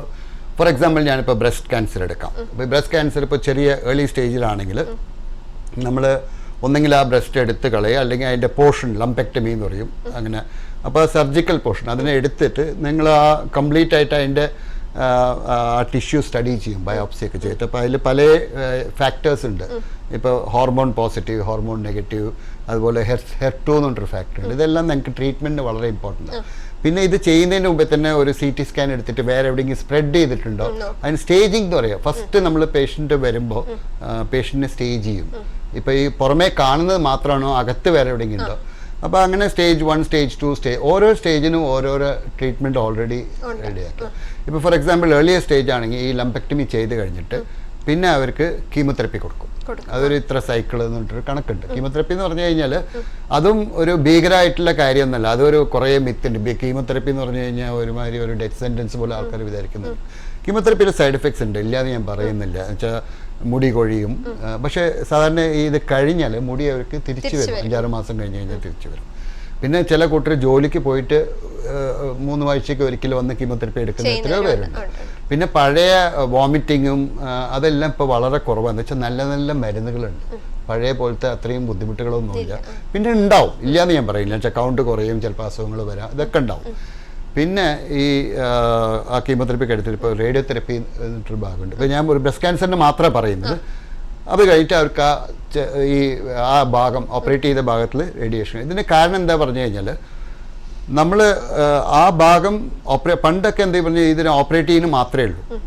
ഫോർ എക്സാമ്പിൾ ഞാനിപ്പോൾ ബ്രസ്റ്റ് ക്യാൻസർ എടുക്കാം. അപ്പോൾ ബ്രസ്റ്റ് ക്യാൻസർ ഇപ്പോൾ ചെറിയ ഏർലി സ്റ്റേജിലാണെങ്കിൽ നമ്മൾ ഒന്നെങ്കിൽ ആ ബ്രസ്റ്റ് എടുത്ത് കളയുക, അല്ലെങ്കിൽ അതിൻ്റെ പോർഷൻ ലംപെക്ടമി എന്ന് പറയും അങ്ങനെ. അപ്പോൾ സർജിക്കൽ പോർഷൻ അതിനെ എടുത്തിട്ട് നിങ്ങൾ ആ കംപ്ലീറ്റ് ആയിട്ട് അതിൻ്റെ ആ ടിഷ്യൂ സ്റ്റഡി ചെയ്യും, ബയോപ്സി ഒക്കെ ചെയ്തിട്ട്. അപ്പോൾ അതിൽ പല ഫാക്ടേഴ്സ് ഉണ്ട്. ഇപ്പോൾ ഹോർമോൺ പോസിറ്റീവ്, ഹോർമോൺ നെഗറ്റീവ്, അതുപോലെ HER2 എന്ന് പറഞ്ഞൊരു ഫാക്ടർ ഉണ്ട്. ഇതെല്ലാം നമുക്ക് ട്രീറ്റ്മെൻറ്റിന് വളരെ ഇമ്പോർട്ടൻ്റ് ആണ്. പിന്നെ ഇത് ചെയ്യുന്നതിന് മുമ്പേ തന്നെ ഒരു CT സ്കാൻ എടുത്തിട്ട് വേറെ എവിടെയെങ്കിലും സ്പ്രെഡ് ചെയ്തിട്ടുണ്ടോ, അതിന് സ്റ്റേജിങ് എന്ന് പറയുക. ഫസ്റ്റ് നമ്മൾ പേഷ്യൻ്റ് വരുമ്പോൾ പേഷ്യൻറ്റിനെ സ്റ്റേജ് ചെയ്യും. ഇപ്പോൾ ഈ പുറമേ കാണുന്നത് മാത്രമാണോ, അകത്ത് വേറെ എവിടെയെങ്കിലും ഉണ്ടോ. അപ്പോൾ അങ്ങനെ സ്റ്റേജ് 1, സ്റ്റേജ് 2, ഓരോ സ്റ്റേജിനും ഓരോരോ ട്രീറ്റ്മെൻറ്റ് ഓൾറെഡി റെഡിയാക്കുക. ഇപ്പോൾ ഫോർ എക്സാമ്പിൾ ഏർലിയർ സ്റ്റേജ് ആണെങ്കിൽ ഈ ലംപെക്ടമി ചെയ്ത് കഴിഞ്ഞിട്ട് പിന്നെ അവർക്ക് കീമോതെറപ്പി കൊടുക്കും. അതൊരു ഇത്ര സൈക്കിൾ എന്ന് പറഞ്ഞിട്ടൊരു കണക്കുണ്ട്. കീമോതെറപ്പി എന്ന് പറഞ്ഞു കഴിഞ്ഞാൽ അതും ഒരു ഭീകരമായിട്ടുള്ള കാര്യമൊന്നുമല്ല. അതൊരു കുറേ മിത്തുണ്ട്. കീമോതെറപ്പി എന്ന് പറഞ്ഞു കഴിഞ്ഞാൽ ഒരുമാതിരി ഒരു ഡെത്ത് സെൻറ്റൻസ് പോലെ ആൾക്കാർ വിചാരിക്കുന്നത്. കീമോതെറപ്പിയിൽ സൈഡ് എഫക്ട്സ് ഉണ്ട്, ഇല്ലാതെ ഞാൻ പറയുന്നില്ല. എന്നുവെച്ചാൽ മുടി കൊഴിയും. പക്ഷേ സാധാരണ ഇത് കഴിഞ്ഞാൽ മുടി അവർക്ക് തിരിച്ചു വരും. 5-6 മാസം കഴിഞ്ഞ് കഴിഞ്ഞാൽ തിരിച്ചു വരും. പിന്നെ ചില കൂട്ടർ ജോലിക്ക് പോയിട്ട് 3 ആഴ്ചയ്ക്ക് ഒരിക്കൽ വന്ന് കീമോതെറപ്പി എടുക്കുന്ന എത്രയോ പേരുണ്ട്. പിന്നെ പഴയ വോമിറ്റിങ്ങും അതെല്ലാം ഇപ്പോൾ വളരെ കുറവാണ്. എന്ന് വെച്ചാൽ നല്ല നല്ല മരുന്നുകളുണ്ട്. പഴയ പോലത്തെ അത്രയും ബുദ്ധിമുട്ടുകളൊന്നുമില്ല. പിന്നെ ഉണ്ടാവും, ഇല്ലയെന്ന് ഞാൻ പറയില്ല. വെച്ചാൽ കൗണ്ട് കുറയും, ചിലപ്പോൾ അസുഖങ്ങൾ വരാം, ഇതൊക്കെ ഉണ്ടാവും. പിന്നെ ഈ ആ കീമോതെറപ്പിക്ക് എടുത്തിട്ട് ഇപ്പോൾ റേഡിയോ തെറപ്പി എന്നിട്ടൊരു ഭാഗമുണ്ട്. ഇപ്പോൾ ഞാൻ ഒരു ബ്രസ്റ്റ് ക്യാൻസറിന് മാത്രമേ പറയുന്നത്. അത് കഴിഞ്ഞിട്ട് അവർക്ക് ആ ഭാഗം ഓപ്പറേറ്റ് ചെയ്ത ഭാഗത്തിൽ റേഡിയേഷൻ. ഇതിന് കാരണം എന്താ പറഞ്ഞു കഴിഞ്ഞാൽ നമ്മൾ ആ ഭാഗം പണ്ടൊക്കെ എന്താ പറഞ്ഞാൽ ഇതിന് ഓപ്പറേറ്റ് ചെയ്യുന്നത് മാത്രമേ ഉള്ളൂ.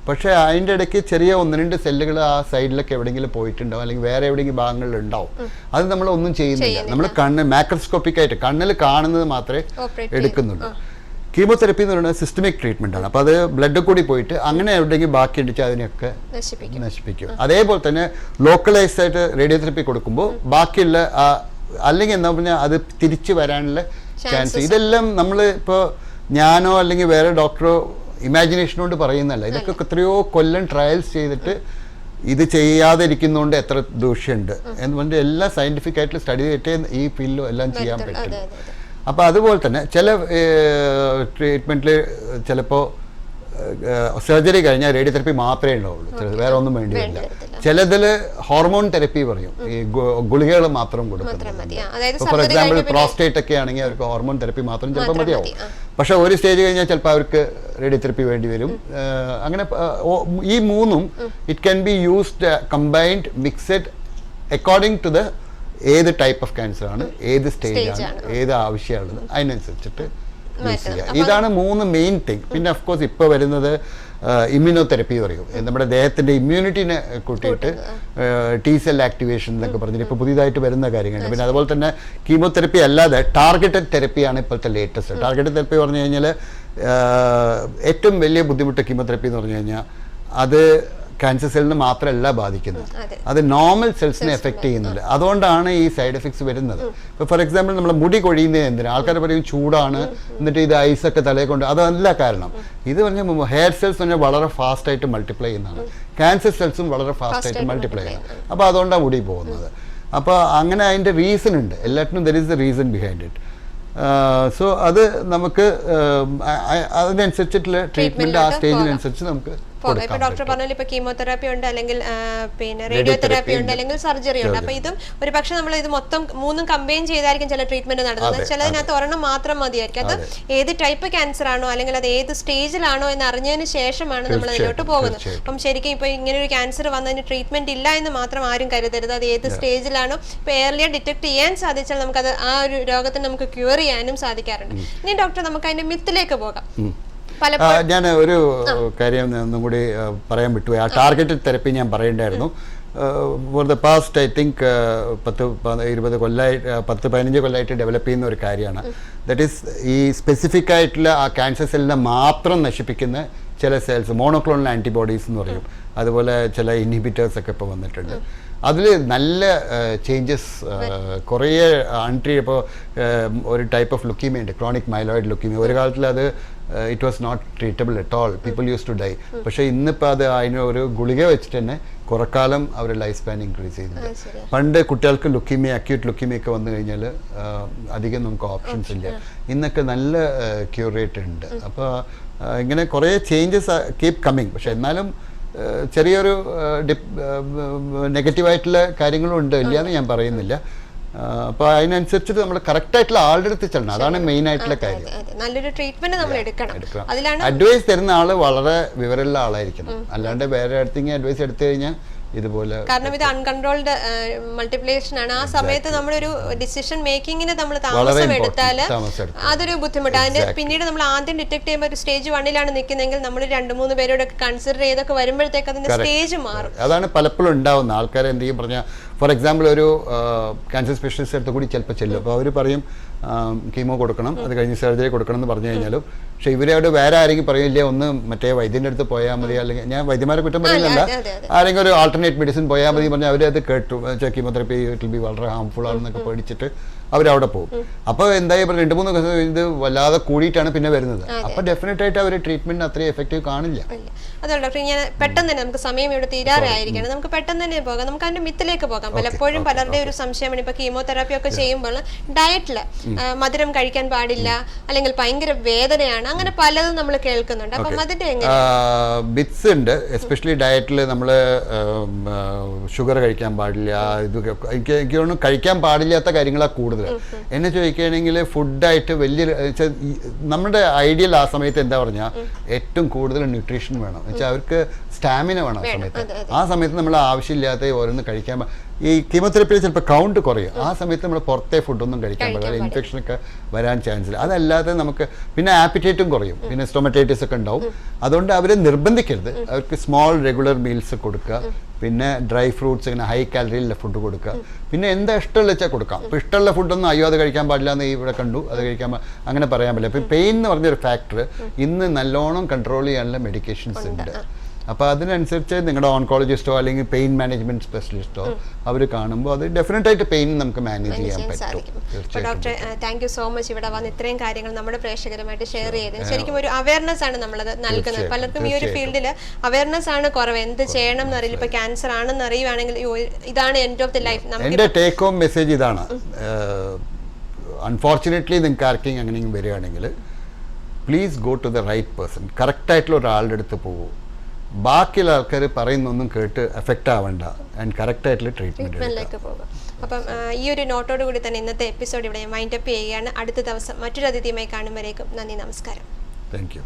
പക്ഷേ അതിൻ്റെ ഇടയ്ക്ക് ചെറിയ 1-2 സെല്ലുകൾ ആ സൈഡിലൊക്കെ എവിടെയെങ്കിലും പോയിട്ടുണ്ടാവും, അല്ലെങ്കിൽ വേറെ എവിടെയെങ്കിലും ഭാഗങ്ങളിൽ ഉണ്ടാവും. അത് നമ്മളൊന്നും ചെയ്യുന്നില്ല. നമ്മൾ മാക്രോസ്കോപ്പിക്കായിട്ട് കണ്ണിൽ കാണുന്നത് മാത്രമേ എടുക്കുന്നുള്ളൂ. കീമോതെറപ്പി എന്ന് പറയുന്നത് സിസ്റ്റമിക് ട്രീറ്റ്മെൻ്റ് ആണ്. അപ്പോൾ അത് ബ്ലഡ് കൂടി പോയിട്ട് അങ്ങനെ എവിടെയെങ്കിലും ബാക്കി അടിച്ച് അതിനെയൊക്കെ നശിപ്പിക്കും. അതേപോലെ തന്നെ ലോക്കലൈസ്ഡ് ആയിട്ട് റേഡിയോതെറപ്പി കൊടുക്കുമ്പോൾ ബാക്കിയുള്ള അല്ലെങ്കിൽ എന്താ പറഞ്ഞാൽ അത് തിരിച്ചു വരാനുള്ള ചാൻസ്. ഇതെല്ലാം നമ്മൾ ഇപ്പോൾ ഞാനോ അല്ലെങ്കിൽ വേറെ ഡോക്ടറോ ഇമാജിനേഷൻ കൊണ്ട് പറയുന്നല്ല. ഇതൊക്കെ എത്രയോ കൊല്ലം ട്രയൽസ് ചെയ്തിട്ട് ഇത് ചെയ്യാതെ ഇരിക്കുന്നതുകൊണ്ട് എത്ര ദൂഷ്യമുണ്ട് എന്ന് പറഞ്ഞിട്ട് എല്ലാം സയൻറ്റിഫിക് ആയിട്ട് സ്റ്റഡി ചെയ്തിട്ടേ ഈ ഫീൽഡിലും എല്ലാം ചെയ്യാൻ പറ്റും. അപ്പോൾ അതുപോലെ തന്നെ ചില ട്രീറ്റ്മെൻറ്റിൽ ചിലപ്പോൾ സർജറി കഴിഞ്ഞാൽ റേഡിയോതെറപ്പി മാത്രമേ ഉണ്ടാവുള്ളൂ. ചിലത് വേറെ ഒന്നും വേണ്ടി വരില്ല. ചിലതിൽ ഹോർമോൺ തെറപ്പി പറയും, ഈ ഗുളികകൾ മാത്രം കൊടുക്കുന്നത്. ഫോർ എക്സാമ്പിൾ പ്രോസ്റ്റേറ്റ് ഒക്കെ ആണെങ്കിൽ അവർക്ക് ഹോർമോൺ തെറപ്പി മാത്രം ചിലപ്പോൾ മതിയാവും. പക്ഷെ ഒരു സ്റ്റേജ് കഴിഞ്ഞാൽ ചിലപ്പോൾ അവർക്ക് റേഡിയോതെറപ്പി വേണ്ടി വരും. അങ്ങനെ ഈ മൂന്നും it can be used combined, mixed according to the ഏത് ടൈപ്പ് ഓഫ് ക്യാൻസർ ആണ്, ഏത് സ്റ്റേജാണ്, ഏത് ആവശ്യമാണുള്ളത് അതിനനുസരിച്ചിട്ട് യൂസ് ചെയ്യുക. ഇതാണ് 3 മെയിൻ തിങ്. പിന്നെ ഓഫ് കോഴ്സ് ഇപ്പോൾ വരുന്നത് ഇമ്മ്യൂണോതെറപ്പി പറയും. നമ്മുടെ ദേഹത്തിൻ്റെ ഇമ്മ്യൂണിറ്റിനെ കൂട്ടിയിട്ട് T-സെൽ ആക്ടിവേഷൻ എന്നൊക്കെ പറഞ്ഞിട്ട് ഇപ്പോൾ പുതിയതായിട്ട് വരുന്ന കാര്യങ്ങളുണ്ട്. പിന്നെ അതുപോലെ തന്നെ കീമോതെറപ്പി അല്ലാതെ ടാർഗറ്റഡ് തെറപ്പിയാണ് ഇപ്പോഴത്തെ ലേറ്റസ്റ്റ്. ടാർഗറ്റഡ് തെറപ്പി പറഞ്ഞു കഴിഞ്ഞാൽ ഏറ്റവും വലിയ ബുദ്ധിമുട്ട് കീമോതെറപ്പി എന്ന് പറഞ്ഞു കഴിഞ്ഞാൽ അത് ക്യാൻസർ സെല്ലിന് മാത്രമല്ല ബാധിക്കുന്നത്, അത് നോർമൽ സെൽസിനെ എഫക്ട് ചെയ്യുന്നുണ്ട്. അതുകൊണ്ടാണ് ഈ സൈഡ് എഫക്ട്സ് വരുന്നത്. ഇപ്പോൾ ഫോർ എക്സാമ്പിൾ നമ്മൾ മുടി കൊഴിയുന്നത് എന്തിനാണ്? ആൾക്കാർ പറയും ചൂടാണ്, എന്നിട്ട് ഇത് ഐസൊക്കെ തലയിൽ കൊണ്ട്, അതല്ല കാരണം. ഇത് പറഞ്ഞാൽ ഹെയർ സെൽസ് പറഞ്ഞാൽ വളരെ ഫാസ്റ്റായിട്ട് മൾട്ടിപ്ലൈ ചെയ്യുന്നതാണ്. ക്യാൻസർ സെൽസും വളരെ ഫാസ്റ്റായിട്ട് മൾട്ടിപ്ലൈ ചെയ്യുന്നത്. അപ്പോൾ അതുകൊണ്ടാണ് മുടി പോകുന്നത്. അപ്പോൾ അങ്ങനെ അതിൻ്റെ റീസൺ ഉണ്ട്. എല്ലാറ്റിനും there is the reason behind it. So അത് നമുക്ക് അതിനനുസരിച്ചിട്ടുള്ള ട്രീറ്റ്മെൻറ്റ് ആ സ്റ്റേജിനനുസരിച്ച് നമുക്ക് ഇപ്പൊ ഡോക്ടർ പറഞ്ഞാൽ ഇപ്പൊ കീമോതെറാപ്പി ഉണ്ട്, അല്ലെങ്കിൽ പിന്നെ റേഡിയോതെറാപ്പി ഉണ്ട്, അല്ലെങ്കിൽ സർജറി ഉണ്ട്. അപ്പൊ ഇതും ഒരു പക്ഷെ നമ്മൾ ഇത് മൊത്തം 3ഉം കമ്പൈൻ ചെയ്തായിരിക്കും ചില ട്രീറ്റ്മെന്റ് നടത്തുന്നത്. ചിലതിനകത്ത് ഒരെണ്ണം മാത്രം മതിയായിരിക്കും. അത് ഏത് ടൈപ്പ് ക്യാൻസർ ആണോ അല്ലെങ്കിൽ അത് ഏത് സ്റ്റേജിലാണോ എന്ന് അറിഞ്ഞതിന് ശേഷമാണ് നമ്മൾ അതിലോട്ട് പോകുന്നത്. അപ്പം ശരിക്കും ഇപ്പൊ ഇങ്ങനെ ഒരു ക്യാൻസർ വന്നതിന് ട്രീറ്റ്മെന്റ് ഇല്ല എന്ന് മാത്രം ആരും കരുതരുത്. അത് ഏത് സ്റ്റേജിലാണോ ഇപ്പൊ ഏർലിയർ ഡിറ്റക്ട് ചെയ്യാൻ സാധിച്ചാൽ നമുക്കത് ആ ഒരു രോഗത്തിന് നമുക്ക് ക്യൂർ ചെയ്യാനും സാധിക്കാറുണ്ട്. ഇനി ഡോക്ടർ നമുക്ക് അതിന്റെ മിത്തിലേക്ക് പോകാം. ഞാൻ ഒരു കാര്യം ഒന്നും കൂടി പറയാൻ വിട്ടുപോയി. ആ ടാർഗറ്റഡ് തെറപ്പി ഞാൻ പറയണ്ടായിരുന്നു. For the past I think 10-20 കൊല്ലമായിട്ട് 10-15 കൊല്ലമായിട്ട് ഡെവലപ്പ് ചെയ്യുന്ന ഒരു കാര്യമാണ്. ദറ്റ് ഈസ് ഈ സ്പെസിഫിക് ആയിട്ടുള്ള ആ ക്യാൻസർ സെല്ലിനെ മാത്രം നശിപ്പിക്കുന്ന ചില സെൽസ്, മോണോക്ലോണൽ ആൻറ്റിബോഡീസ് എന്ന് പറയും. അതുപോലെ ചില ഇൻഹിബിറ്റേഴ്സ് ഒക്കെ ഇപ്പോൾ വന്നിട്ടുണ്ട്. അതിൽ നല്ല ചേഞ്ചസ് കുറേ ഇപ്പോൾ ഒരു ടൈപ്പ് ഓഫ് ലുക്കീമിയ ഉണ്ട്, ക്രോണിക് മൈലോയിഡ് ലുക്കീമിയ. ഒരു കാലത്തിൽ അത് it was not treatable at all, people use to die. പക്ഷേ ഇന്നിപ്പോൾ അത് അതിന് ഒരു ഗുളിക വെച്ചിട്ട് തന്നെ കുറക്കാലം അവർ ലൈഫ് സ്പാൻ ഇൻക്രീസ് ചെയ്യുന്നുണ്ട്. പണ്ട് കുട്ടികൾക്ക് ലുക്കീമിയ, അക്യൂട്ട് ലുക്കീമിയ ഒക്കെ വന്നു കഴിഞ്ഞാൽ അധികം നമുക്ക് ഓപ്ഷൻസ് ഇല്ല. ഇന്നൊക്കെ നല്ല ക്യൂർ റേറ്റ് ഉണ്ട്. അപ്പോൾ ഇങ്ങനെ കുറേ ചേഞ്ചസ് കീപ് കമ്മിങ്. പക്ഷേ എന്നാലും ചെറിയൊരു നെഗറ്റീവായിട്ടുള്ള കാര്യങ്ങളും ഉണ്ട്, ഇല്ലയെന്ന് ഞാൻ പറയുന്നില്ല. അപ്പോൾ അതിനനുസരിച്ചിട്ട് നമ്മൾ കറക്റ്റായിട്ടുള്ള ആളുടെ അടുത്ത് ചെല്ലണം. അതാണ് മെയിൻ ആയിട്ടുള്ള കാര്യം. നല്ലൊരു ട്രീറ്റ്മെന്റ് നമ്മൾ എടുക്കണം. അതിലാണ് അഡ്വൈസ് തരുന്ന ആള് വളരെ വിവരമുള്ള ആളായിരിക്കണം. അല്ലാണ്ട് വേറെ അടുത്തെങ്കിൽ അഡ്വൈസ് എടുത്തു കഴിഞ്ഞാൽ ഇതുപോലെ, കാരണം ഇത് അൺകൺട്രോൾഡ് മൾട്ടിപ്ലിക്കേഷൻ ആണ്. ആ സമയത്ത് നമ്മളൊരു ഡിസിഷൻ മേക്കിങ്ങിന് നമ്മൾ താമസം എടുത്താൽ അതൊരു ബുദ്ധിമുട്ട്. അതിന്റെ പിന്നീട് നമ്മൾ ആദ്യം ഡിറ്റക്ട് ചെയ്യുമ്പോൾ ഒരു സ്റ്റേജ് 1 നിൽക്കുന്നെങ്കിൽ നമ്മൾ 2-3 പേരോടൊക്കെ കൺസിഡർ ചെയ്തൊക്കെ വരുമ്പോഴത്തേക്ക് അതിന്റെ സ്റ്റേജ് മാറും. അതാണ് പലപ്പോഴും ഉണ്ടാവുന്ന ആൾക്കാർ എന്തെങ്കിലും പറഞ്ഞാൽ, ഫോർ എക്സാമ്പിൾ ഒരു ക്യാൻസർ സ്പെഷ്യലിസ്റ്റ് അടുത്ത് കൂടി ചിലപ്പോൾ ചെല്ലും. അപ്പോൾ അവർ പറയും കീമോ കൊടുക്കണം, അത് കഴിഞ്ഞ് സർജറി കൊടുക്കണം എന്ന് പറഞ്ഞു കഴിഞ്ഞാലും, പക്ഷെ ഇവരോട് വേറെ ആരെങ്കിലും പറയില്ലേ ഒന്ന് മറ്റേ വൈദ്യൻ്റെ അടുത്ത് പോയാൽ മതി, അല്ലെങ്കിൽ ഞാൻ വൈദ്യന്മാരെ കുറ്റം പറയുന്നില്ല, ആരെങ്കിലും ഒരു ആൾട്ടർനേറ്റ് മെഡിസിൻ പോയാൽ മതി പറഞ്ഞാൽ അവരത് കേട്ടു, കീമോതെറപ്പി ഇറ്റ് വിൽ ബി വളരെ ഹാംഫുൾ ആണെന്നൊക്കെ പേടിച്ചിട്ട് അവരവിടെ പോകും. അപ്പോൾ എന്തായി 2-3 ദിവസം ഇത് വല്ലാതെ കൂടിയിട്ടാണ് പിന്നെ വരുന്നത്. അപ്പോൾ ഡെഫിനറ്റ് ആയിട്ട് അവർ ട്രീറ്റ്മെന്റിന് അത്രയും എഫക്റ്റീവ് കാണില്ല. അതല്ല ഡോക്ടർ, ഞാൻ പെട്ടെന്ന് തന്നെ നമുക്ക് സമയം ഇവിടെ തീരാറായിരിക്കണം, നമുക്ക് പെട്ടെന്ന് തന്നെ പോകാം, നമുക്ക് അതിന്റെ മിത്തിലേക്ക് പോകാം. പലപ്പോഴും പലരുടെ ഒരു സംശയമാണ് ഇപ്പൊ കീമോതെറാപ്പി ഒക്കെ ചെയ്യുമ്പോൾ ഡയറ്റില് മധുരം കഴിക്കാൻ പാടില്ല, അല്ലെങ്കിൽ ഭയങ്കര വേദനയാണ്, അങ്ങനെ പലതും നമ്മൾ കേൾക്കുന്നുണ്ട്. അപ്പം അതിന്റെ ബിറ്റ്സ് ഉണ്ട്, എസ്പെഷ്യലി ഡയറ്റിൽ നമ്മൾ ഷുഗർ കഴിക്കാൻ പാടില്ല. ഇത് എനിക്ക് തോന്നുന്നു കഴിക്കാൻ പാടില്ലാത്ത കാര്യങ്ങളാണ് കൂടുതൽ. എന്നെ ചോദിക്കുകയാണെങ്കിൽ ഫുഡായിട്ട് വലിയ നമ്മുടെ ഐഡിയൽ ആ സമയത്ത് എന്താ പറഞ്ഞാൽ ഏറ്റവും കൂടുതൽ ന്യൂട്രീഷൻ വേണം, വെച്ചാൽ അവർക്ക് സ്റ്റാമിന വേണം ആ സമയത്ത്. ആ സമയത്ത് നമ്മൾ ആവശ്യമില്ലാത്ത ഓരോന്ന് കഴിക്കാൻ, ഈ കീമോതെറപ്പിയിൽ ചിലപ്പോൾ കൗണ്ട് കുറയും. ആ സമയത്ത് നമ്മൾ പുറത്തെ ഫുഡൊന്നും കഴിക്കാൻ പാടില്ല, ഇൻഫെക്ഷനൊക്കെ വരാൻ ചാൻസ് ഇല്ല. അതല്ലാതെ നമുക്ക് പിന്നെ ആപ്പിറ്റേറ്റും കുറയും, പിന്നെ സ്റ്റൊമറ്റൈറ്റിസ് ഒക്കെ ഉണ്ടാവും. അതുകൊണ്ട് അവരെ നിർബന്ധിക്കരുത്, അവർക്ക് സ്മോൾ റെഗുലർ മീൽസ് കൊടുക്കുക, പിന്നെ ഡ്രൈ ഫ്രൂട്ട്സ്, ഇങ്ങനെ ഹൈ കാലറിയിലുള്ള ഫുഡ് കൊടുക്കുക, പിന്നെ എന്താ ഇഷ്ടമുള്ള വെച്ചാൽ കൊടുക്കാം. അപ്പോൾ ഇഷ്ടമുള്ള ഫുഡൊന്നും അയ്യോ അത് കഴിക്കാൻ പാടില്ല എന്ന് ഇവിടെ കണ്ടു അത് കഴിക്കാൻ അങ്ങനെ പറയാൻ പറ്റില്ല. ഇപ്പം പെയിൻ എന്ന് പറഞ്ഞൊരു ഫാക്ടർ ഇന്ന് നല്ലോണം കൺട്രോൾ ചെയ്യാനുള്ള മെഡിക്കേഷൻസ് ഉണ്ട്. അപ്പോൾ അതിനനുസരിച്ച് നിങ്ങളുടെ ഓൺകോളജിസ്റ്റോ അല്ലെങ്കിൽ പെയിൻ മാനേജ്മെന്റ് സ്പെഷ്യലിസ്റ്റോ അവർ കാണുമ്പോൾ അത് ഡെഫിനറ്റ് ആയിട്ട് പെയിൻ നമുക്ക് മാനേജ് ചെയ്യാൻ പറ്റും. Doctor, thank you so much ഇവിടെ വന്ന് ഇത്രയും കാര്യങ്ങൾ നമ്മുടെ പ്രേക്ഷകരുമായിട്ട് ഷെയർ ചെയ്തത്. ശരിക്കും ഒരു അവയർനെസ് ആണ് നമ്മളത് നൽകുന്നത്. പലർക്കും ഈ ഒരു ഫീൽഡിൽ അവയർനെസ് ആണ് കുറവ്, എന്ത് ചെയ്യണം എന്നറിയില്ല. ഇപ്പൊ ക്യാൻസർ ആണെന്ന് അറിയുവാണെങ്കിൽ ഇതാണ് എൻഡ് ഓഫ് ദി ലൈഫ്. എൻ്റെ ടേക്ക് ഹോം മെസ്സേജ് ഇതാണ്, അൺഫോർച്ചുനേറ്റ്ലി നിങ്ങൾക്ക് ആർക്കെങ്കിലും അങ്ങനെയും വരികയാണെങ്കിൽ please go to the right person. കറക്റ്റായിട്ടുള്ള ഒരാളുടെ അടുത്ത് പോകും. ബാക്കിയുള്ള ആൾക്കാർ പറയുന്നൊന്നും കേട്ട് എഫക്റ്റ് ആവണ്ട, ആൻഡ് കറക്റ്റായിട്ടുള്ള ട്രീറ്റ്മെന്റിലേക്ക് പോകുക. അപ്പം ഈ ഒരു നോട്ടോട് കൂടി തന്നെ ഇന്നത്തെ എപ്പിസോഡ് ഇവിടെ വൈൻഡപ്പ് ചെയ്യുകയാണ്. അടുത്ത ദിവസം മറ്റൊരു അതിഥിയുമായി കാണുമ്പോഴേക്കും നന്ദി, നമസ്കാരം. Thank you.